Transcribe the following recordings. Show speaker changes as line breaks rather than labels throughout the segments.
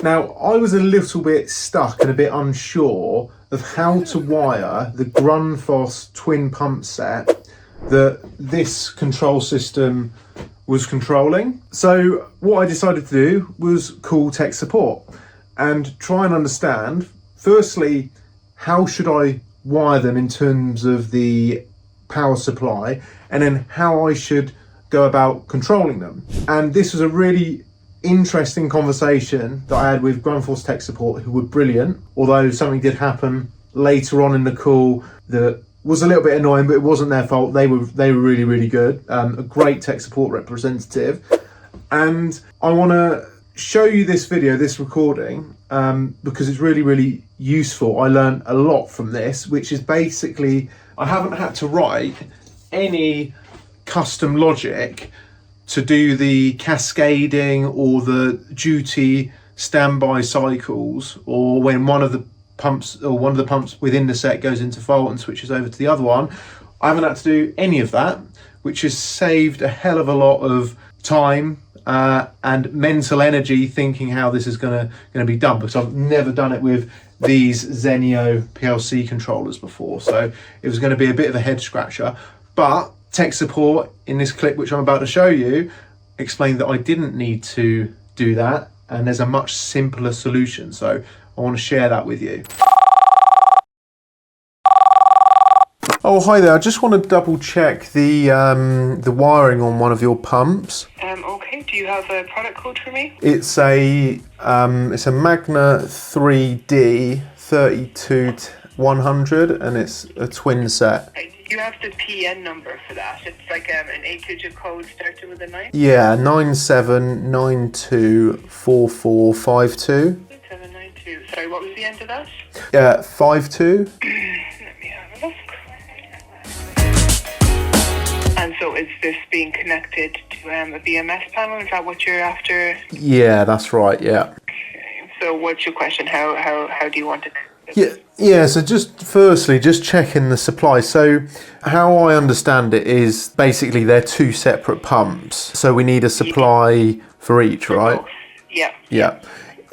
Now, I was a little bit stuck and a bit unsure of how to wire the Grundfos twin pump set that this control system was controlling. So what I decided to do was call tech support and try and understand, firstly, how should I wire them in terms of the power supply, and then how I should go about controlling them. And this was a really interesting conversation that I had with Grundfos tech support, who were brilliant, although something did happen later on in the call that was a little bit annoying, but it wasn't their fault. They were really, really good. A great tech support representative. And I want to show you this video, this recording, because it's really, really useful. I learned a lot from this, which is basically, I haven't had to write any custom logic to do the cascading or the duty standby cycles, or when one of the pumps within the set goes into fault and switches over to the other one. I haven't had to do any of that, which has saved a hell of a lot of time and mental energy thinking how this is going to be done, because I've never done it with these Zenio PLC controllers before, so it was going to be a bit of a head scratcher. But tech support in this clip, which I'm about to show you, explained that I didn't need to do that, and there's a much simpler solution. So I want to share that with you. Oh, hi there. I just want to double check the wiring on one of your pumps.
Okay. Do you have a product code for me?
It's a Magna 3D 32100, and it's a twin set.
Do you have the PN number for that? It's like an 8-digit code starting with a 9?
Yeah, 97924452.
792. Sorry, what was the end of that?
Yeah, 52.
Let me have a look. And so is this being connected to a BMS panel? Is that what you're after?
Yeah, that's right, yeah.
Okay. So what's your question? How do you want to...
Yeah, so just firstly, just checking the supply. So how I understand it is basically they're two separate pumps. So we need a supply for each, right?
Both. Yeah.
Yeah.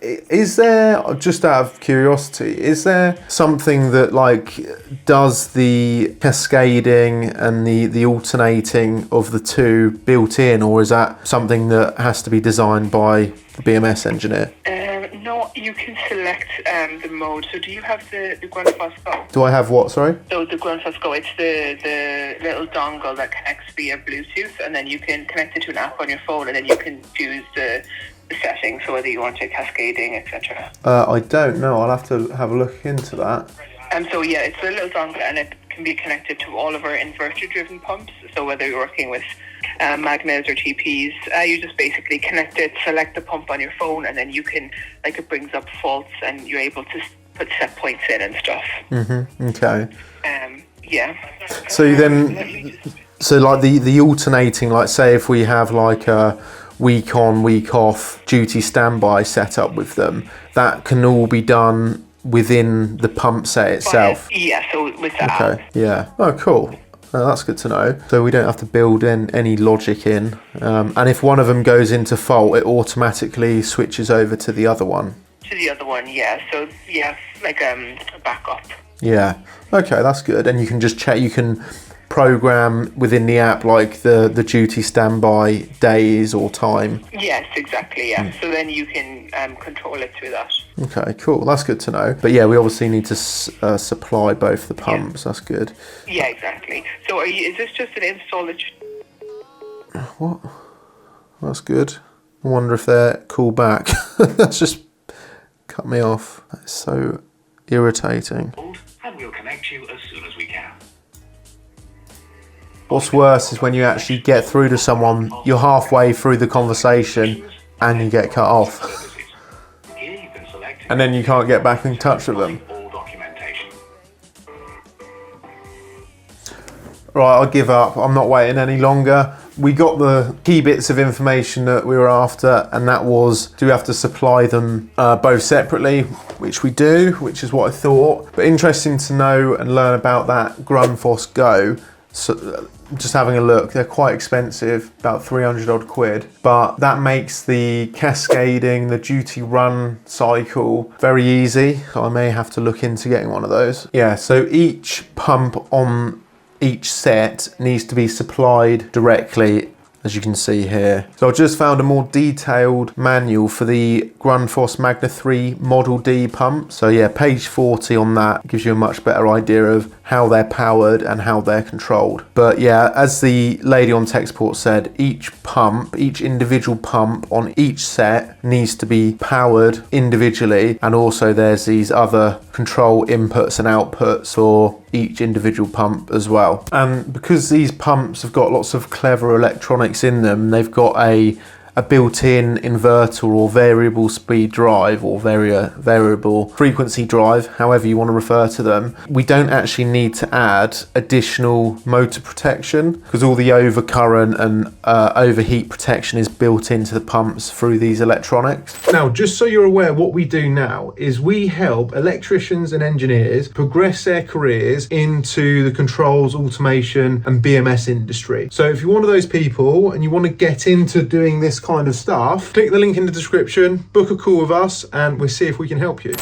Is there, just out of curiosity, is there something that like does the cascading and the alternating of the two built in, or is that something that has to be designed by the BMS engineer?
No, you can select the mode. So do you have the Grundfos GO?
Do I have what, sorry?
So the Grundfos GO, it's the little dongle that connects via Bluetooth, and then you can connect it to an app on your phone, and then you can choose the settings, so whether you want it cascading, etc.
I don't know. I'll have to have a look into that.
So yeah, it's a little dongle, and it can be connected to all of our inverter-driven pumps. So whether you're working with Magnas or TPs, you just basically connect it, select the pump on your phone, and then you can, like, it brings up faults, and you're able to put set points in and stuff.
Okay.
Yeah.
So then, so like the alternating, like say if we have like a week on, week off duty standby set up with them, that can all be done within the pump set itself?
Yeah, so with that.
Okay, yeah. Oh, cool. Oh, that's good to know. So we don't have to build in any logic in. And if one of them goes into fault, it automatically switches over to the other one?
To the other one, yeah. So, yeah, like a backup.
Yeah. Okay, that's good. And you can just check, you can program within the app like the duty standby days or time.
Yes, exactly, yeah. So then you can control it through that.
Okay, cool. That's good to know. But yeah, we obviously need to supply both the pumps. Yeah. That's good.
Yeah, exactly. So is this just an install that
What? That's good. I wonder if they're call back. That's just cut me off. That's so irritating.
And we'll connect you as soon as we can.
What's worse is when you actually get through to someone, you're halfway through the conversation and you get cut off. And then you can't get back in touch with them. Right, I'll give up. I'm not waiting any longer. We got the key bits of information that we were after, and that was, do we have to supply them both separately, which we do, which is what I thought. But interesting to know and learn about that Grundfos GO. So just having a look, they're quite expensive, about 300 odd quid, but that makes the cascading, the duty run cycle very easy. So I may have to look into getting one of those. Yeah, so each pump on each set needs to be supplied directly, as you can see here. So I just found a more detailed manual for the Grundfos Magna 3 Model D pump. So yeah, page 40 on that gives you a much better idea of how they're powered and how they're controlled. But yeah, as the lady on tech support said, each individual pump on each set needs to be powered individually, and also there's these other control inputs and outputs for each individual pump as well. And because these pumps have got lots of clever electronics in them, they've got a built-in inverter or variable speed drive or variable frequency drive, however you want to refer to them. We don't actually need to add additional motor protection because all the overcurrent and overheat protection is built into the pumps through these electronics. Now, just so you're aware, what we do now is we help electricians and engineers progress their careers into the controls, automation and BMS industry. So if you're one of those people and you want to get into doing this kind of stuff, click the link in the description, book a call with us, and we'll see if we can help you.